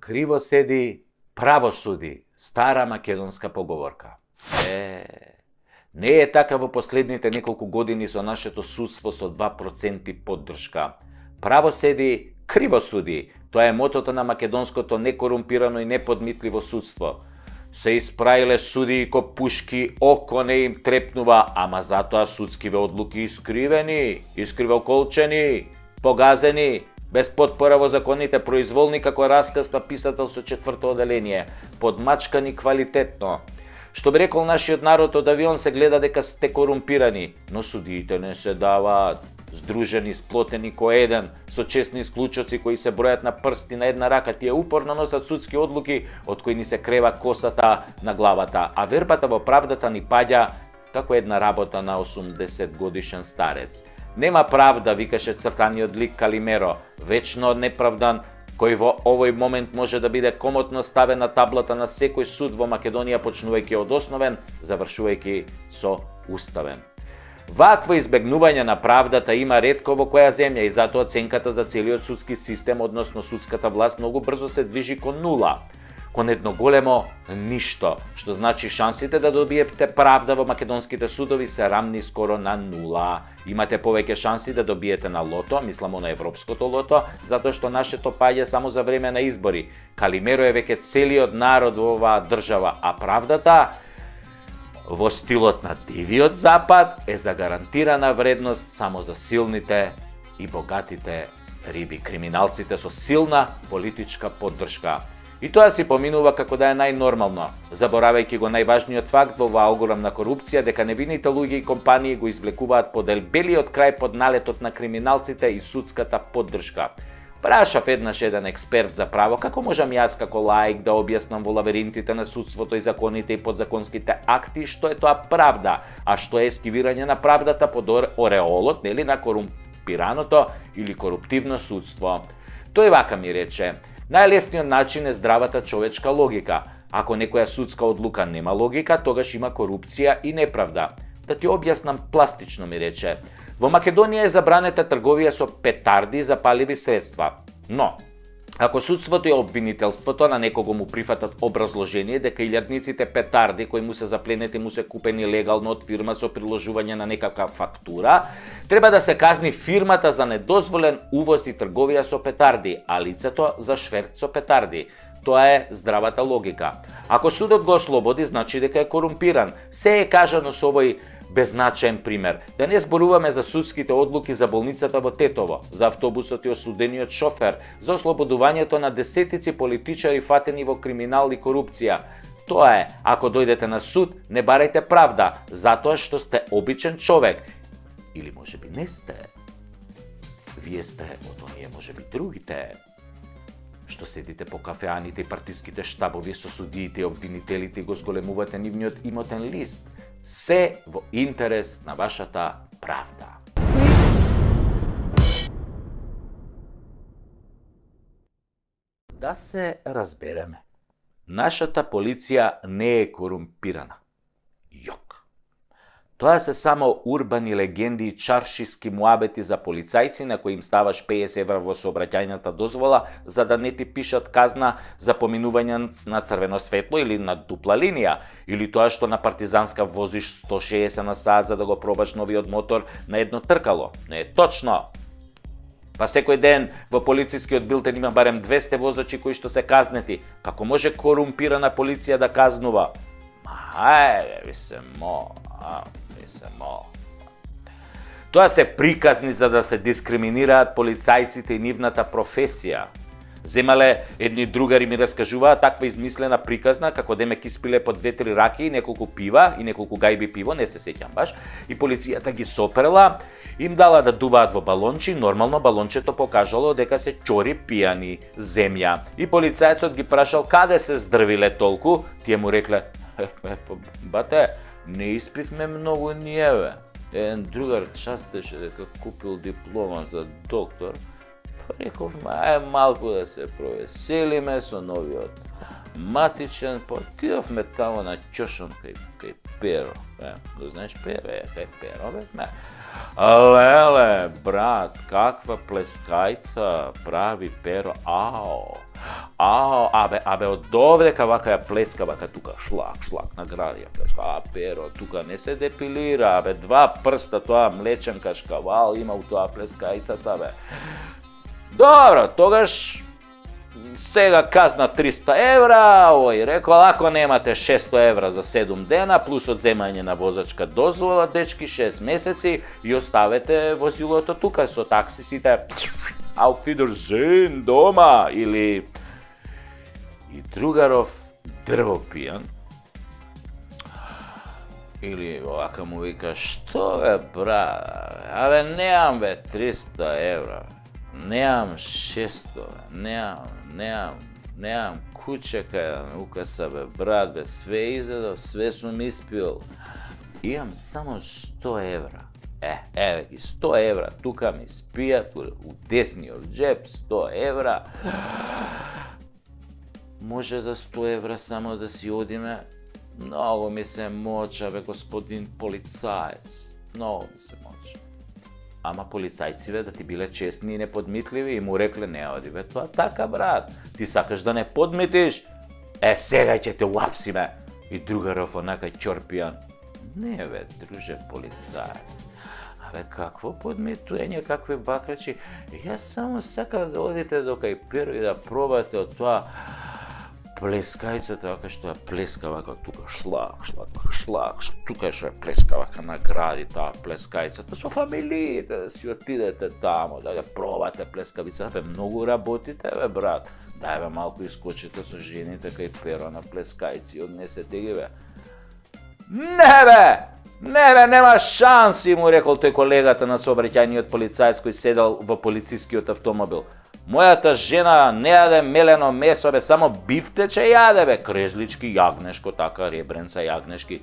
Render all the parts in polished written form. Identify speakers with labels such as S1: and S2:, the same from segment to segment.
S1: Криво седи, право суди. Стара македонска поговорка. Не е така во последните неколку години со нашето судство со 2% поддршка. Право седи, криво суди. Тоа е мотото на македонското некорумпирано и неподмитливо судство. Се испраиле судии ко пушки, око не им трепнува, ама затоа судскиве одлуки искривоколчени, погазени, без потпора во законите, произволни како расказ на писател со 4-то оделение, подмачкани квалитетно. Што би рекол нашиот народ, од авион се гледа дека сте корумпирани, но судиите не се даваат. Здружени, сплотени ко еден, со честни исклучоци кои се бројат на прсти на една рака, тие упорно носат судски одлуки од кои ни се крева косата на главата, а вербата во правдата ни паѓа како една работа на 80 годишен старец. Нема правда, викаше цртаниот лик Калимеро, вечно неправдан, кој во овој момент може да биде комотно ставен на таблата на секој суд во Македонија, почнувајќи од основен, завршувајќи со уставен. Вакво избегнување на правдата има ретко во која земја и затоа оценката за целиот судски систем, односно судската власт, многу брзо се движи кон нула, кон едно големо ништо, што значи шансите да добиете правда во македонските судови се рамни скоро на нула. Имате повеќе шанси да добиете на лото, мисламо на европското лото, затоа што нашето паѓа само за време на избори. Калимеро е веќе целиот народ во оваа држава, а правдата во стилот на дивиот запад е загарантирана вредност само за силните и богатите риби, криминалците со силна политичка поддршка. И тоа си поминува како да е најнормално, заборавајќи го најважниот факт во оваа огромна корупција, дека невините луѓе и компании го извлекуваат поделбелиот крај под налетот на криминалците и судската поддршка. Прашав еднаш еден експерт за право како можам јас како лаик да објаснам во лавиринтите на судството и законите и подзаконските акти што е тоа правда, а што е ескивирање на правдата под ореолот, нели, на корумпираното или коруптивно судство. Тој вака ми рече: најлесниот начин е здравата човечка логика. Ако некоја судска одлука нема логика, тогаш има корупција и неправда. Да ти објаснам пластично, ми рече. Во Македонија е забранета трговија со петарди и запаливи средства. Но, ако судството и обвинителството на некого му прифатат образложение дека илјадниците петарди кои му се запленети му се купени легално од фирма со приложување на некаква фактура, треба да се казни фирмата за недозволен увоз и трговија со петарди, а лицето за шверц со петарди. Тоа е здравата логика. Ако судот го ослободи, значи дека е корумпиран. Се е кажано со овој беззначаен пример. Да не зборуваме за судските одлуки за болницата во Тетово, за автобусот и осудениот шофер, за ослободувањето на десетици политичари фатени во криминал и корупција. Тоа е, ако дојдете на суд, не барајте правда, затоа што сте обичен човек. Или можеби не сте. Вие сте од оние можеби другите, што седите по кафеаните и партиските штабови со судиите и обвинителите и го зголемувате нивниот имотен лист. Се во интерес на вашата правда. Да се разбереме. Нашата полиција не е корумпирана. Јок. Тоа се само урбани легенди и чаршиски муабети за полицајци на кои им ставаш 50 евра во сообраќајната дозвола за да не ти пишат казна за поминување на црвено светло или на дупла линија, или тоа што на партизанска возиш 160 на сат за да го пробаш новиот мотор на едно тркало. Не е точно. Па секој ден во полицискиот билтен има барем 200 возачи кои што се казнети. Како може корумпирана полиција да казнува? Ајде, Тоа се приказни за да се дискриминираат полицајците и нивната професија. Земале едни другари ми раскажуваат таква измислена приказна како демек испиле по 2-3 раки и неколку пива и неколку гајби пиво, не се сеќам баш, и полицијата ги сопрела, им дала да дуваат во балончи, нормално балончето покажало дека се чори пијани земја. И полицајецот ги прашал каде се здрвиле толку, тие му рекле: бате, не испивме многу ние, бе. Еден другар частеше дека купил диплома за доктор, па рековме, ај малку да се провеселиме со новиот матичен, па отидовме тамо на Ќошон кај Перо. Знаеш Перо, кај Перо бевме. Леле, брат, каква плескајца прави Перо, ао. Абе, од овдека вака ја плеска, вака тука шлак, награди ја плеска. Перо, тука не се депилира, абе, 2 прста, тоа млеченка шкавал има у тоа плескајцата, бе. Добро, тогаш сега казна 300 евра, овој рекол, ако немате 600 евра за 7 дена, плюс одземање на возачка дозвола, дечки 6 месеци и оставете возилото тука со таксисите. Auf Wiedersehen дома, или и другаров дрвопијан, или овака му вика, што бе брат, абе неам бе 300 евра, неам 600, неам куќа кај да укаса бе брат, бе све изедов, све сум испил, имам само 100 евра. Еве ги 100 евра, тука ми спијат у десниот джеп, 100 евра. Може за 100 евра само да си одиме? Многу ми се моча, бе, господин полицаец. Многу ми се моча. Ама полицајциве да ти биле честни и неподмитливи и му рекле, не оди, бе, тоа така, брат. Ти сакаш да не подмитиш? Сега ќе те уапсиме. И другаров онака ќорпијан. Не, бе, друже полицаец. Абе, какво подмитување, какви бакрачи? Јас само сакам да одите до кај Перо и да пробате од тоа плескајцата, вака што ја плеска, вака тука шлак, тука што ја плеска, вака награди таа плескајцата со фамилиите, да си отидете тамо, да ја пробате плескавица. Бе, многу работите, бе, брат. Дај, бе, малку искочите со жените кај Перо на плескајци, однесете ги, бе. Не бе, нема шанси, му рекол тој колегата на сообраќајниот полицаец кој седел во полицискиот автомобил. Мојата жена не јаде мелено месо, бе, само бифтече јаде, бе, крезлички, јагнешко, така, ребренца, јагнешки.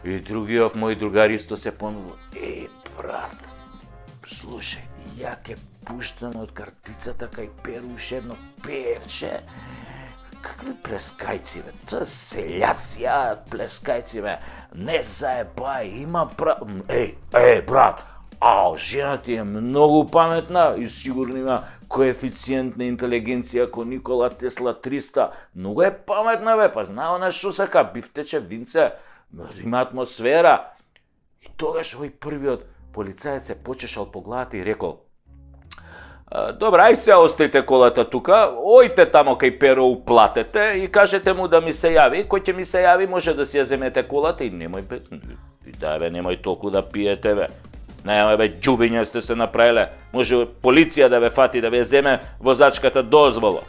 S1: И другиот мој другар исто се понудил. Брат, слушај, ја ке пуштам од картицата кај Перу уште едно певче. Какви плескајци, бе? Тоа селјаци јадат плескајци, бе. Не заебај, има брат, жена ти е многу паметна и сигурно има коефициент на интелигенција ко Никола Тесла 300. Многу е паметна, бе, па знае она што сака, бифтече, винце, има атмосфера. И тогаш овој првиот полицаец се почешал по главата и рекол: добра, ај се оставите колата тука, ојте тамо кај Перо, уплатете и кажете му да ми се јави. Кој ќе ми се јави, може да си ја земете колата и немој, бе, немој толку да пиете, бе. Немој, бе, џубиња сте се направиле. Може полиција да ве фати, да ве земе возачката дозвола.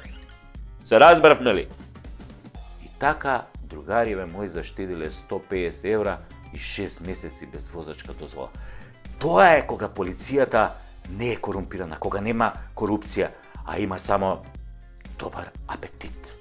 S1: Се разбравме ли? И така, другариве мои заштедиле 150 евра и 6 месеци без возачка дозвола. Тоа е кога полицијата не е корумпирана, кога нема корупција, а има само добар апетит.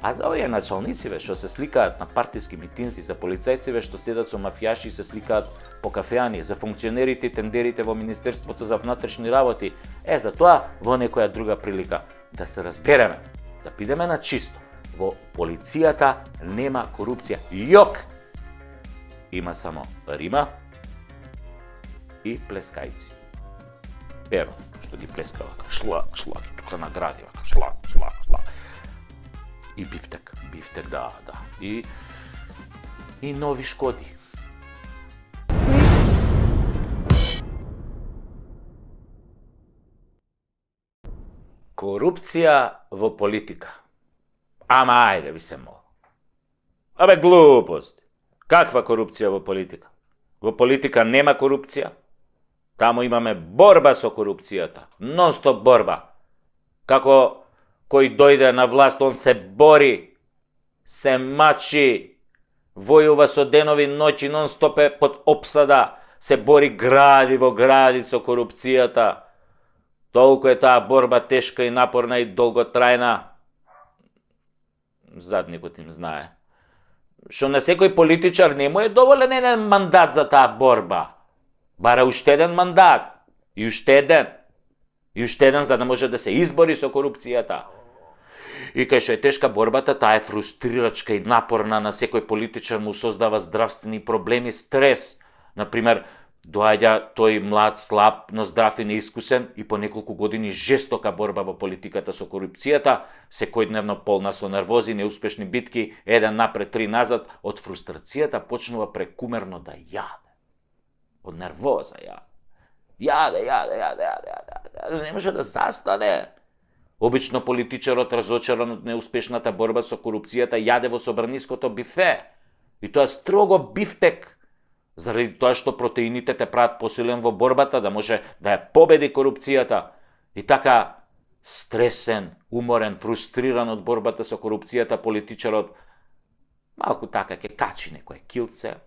S1: А за овие началници, што се сликаат на партиски митинзи, за полицајци што седат со мафијаши и се сликаат по кафеани, за функционерите и тендерите во Министерството за внатрешни работи, за тоа во некоја друга прилика да се разбереме, да бидеме на чисто. Во полицијата нема корупција. Јок! Има само Рима и плескајци. Перо, што ги плеска вака, шлак, тука награди вака, шлак. И бифтек, да. И нови шкоди. Корупција во политика. Ама ајде ви се мол. Абе глупост. Каква корупција во политика? Во политика нема корупција. Таму имаме борба со корупцијата. Нон-стоп борба. Како кој дојде на власт, он се бори, се мачи, војува со денови ноќи, нон-стоп е под опсада, се бори гради во гради со корупцијата. Толку е таа борба тешка и напорна и долготрајна. Задникот им знае. Што на секој политичар не му е доволен еден мандат за таа борба. Бара уште еден мандат. И уште еден за да може да се избори со корупцијата. И кај што е тешка борбата, таа е фрустрирачка и напорна, на секој политичар му создава здравствени проблеми, стрес. Например, Доаѓа тој млад, слаб, но здрав и неискусен и по неколку години жестока борба во политиката со корупцијата, секојдневно полна со нервози, неуспешни битки, еден напред, три назад, од фрустрацијата почнува прекумерно да јаде. Од нервоза јаде. Јаде, не може да застане. Обично политичарот, разочаран од неуспешната борба со корупцијата, јаде во собраниското бифе. И тоа строго бифтек, заради тоа што протеините те прават посилен во борбата, да може да ја победи корупцијата. И така, стресен, уморен, фрустриран од борбата со корупцијата, политичарот малку така ќе качи некое килце,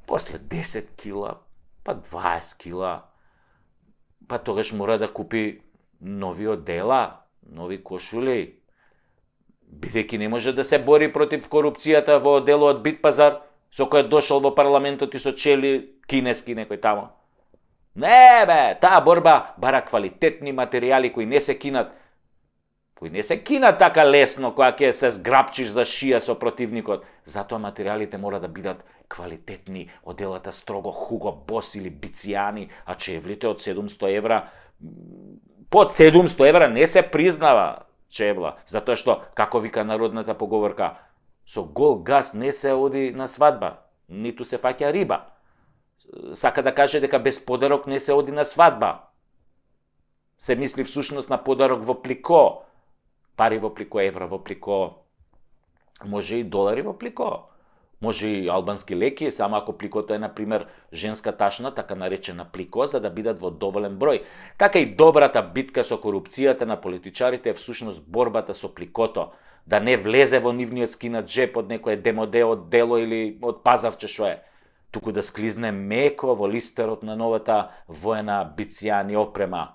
S1: после 10 кила, па 20 кила, па тогаш мора да купи нови одела, нови кошули, бидејќи не може да се бори против корупцијата во оделот Битпазар, со кој дошол во парламентот и со чели кинески некој тамо. Не бе, таа борба бара квалитетни материјали кои не се кинат така лесно, која ќе се зграпчиш за шија со противникот. Затоа материјалите мора да бидат квалитетни, оделата строго Hugo Boss или Бицијани, а чевлите од 700 евра, под 700 евра не се признава чевла, затоа што, како вика народната поговорка, со гол газ не се оди на свадба, ниту се фаќа риба. Сака да каже дека без подарок не се оди на свадба. Се мисли всушност на подарок во плико, пари во плико, евра во плико, може и долари во плико, може и албански леки, само ако пликото е, например, женска ташна, така наречена плико, за да бидат во доволен број. Така и добрата битка со корупцијата на политичарите е всушност борбата со пликото, да не влезе во нивниот скинат джеп од некое демоде од дело или од пазарче шо е, туку да склизне меко во листерот на новата воена Бицијани опрема.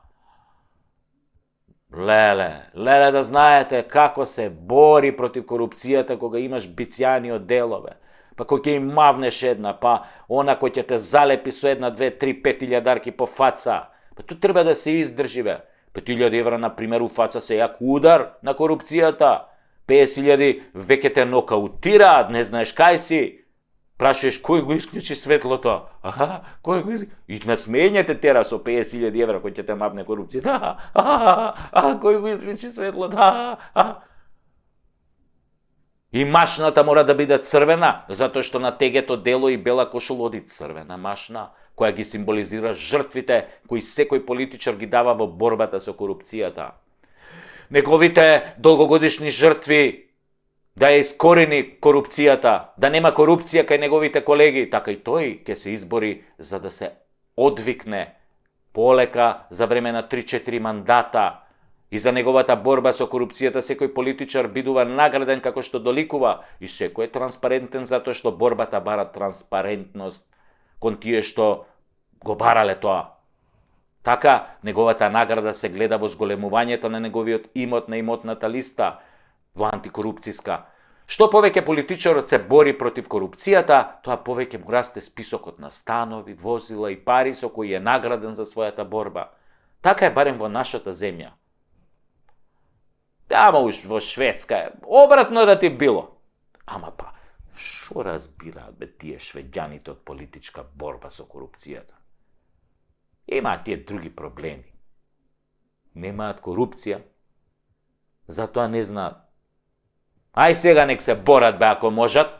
S1: Леле да знаете како се бори против корупцијата кога имаш Бицијани од делове. Па кој ќе им мавнеш една, па она кој ќе те залепи со една, две, три, 5.000 по фаца. Па tu треба да се издржи бе. 5.000 евра, например, у фаца се јак удар на корупцијата. 50.000 веќе те нокаутираат, не знаеш кај си. Прашуваш кој го исклучи светлото? Кој го исклучи? И на смењете тера со 50.000 евра кој ќе те мавне корупцијата. Кој го исклучи светлото? И машната мора да биде црвена, затоа што на тегето дело и бела кошула оди црвена машна, која ги символизира жртвите кои секој политичар ги дава во борбата со корупцијата. Неговите долгогодишни жртви да ја искорени корупцијата, да нема корупција кај неговите колеги, така и тој ќе се избори за да се одвикне полека за време на 3-4 мандата. И за неговата борба со корупцијата секој политичар бидува награден како што доликува и секој е транспарентен затоа што борбата бара транспарентност кон тие што го барале тоа. Така, неговата награда се гледа во зголемувањето на неговиот имот на имотната листа во антикорупцијска. Што повеќе политичарот се бори против корупцијата, тоа повеќе му расте списокот на станови, возила и пари со кои е награден за својата борба. Така е барем во нашата земја. Ама во Шведска е обратно да ти било. Ама па, шо разбираат бе тие швеѓаните од политичка борба со корупцијата? Имаат тие други проблеми. Немаат корупција, затоа не знаат. Ај сега нек се борат бе ако можат,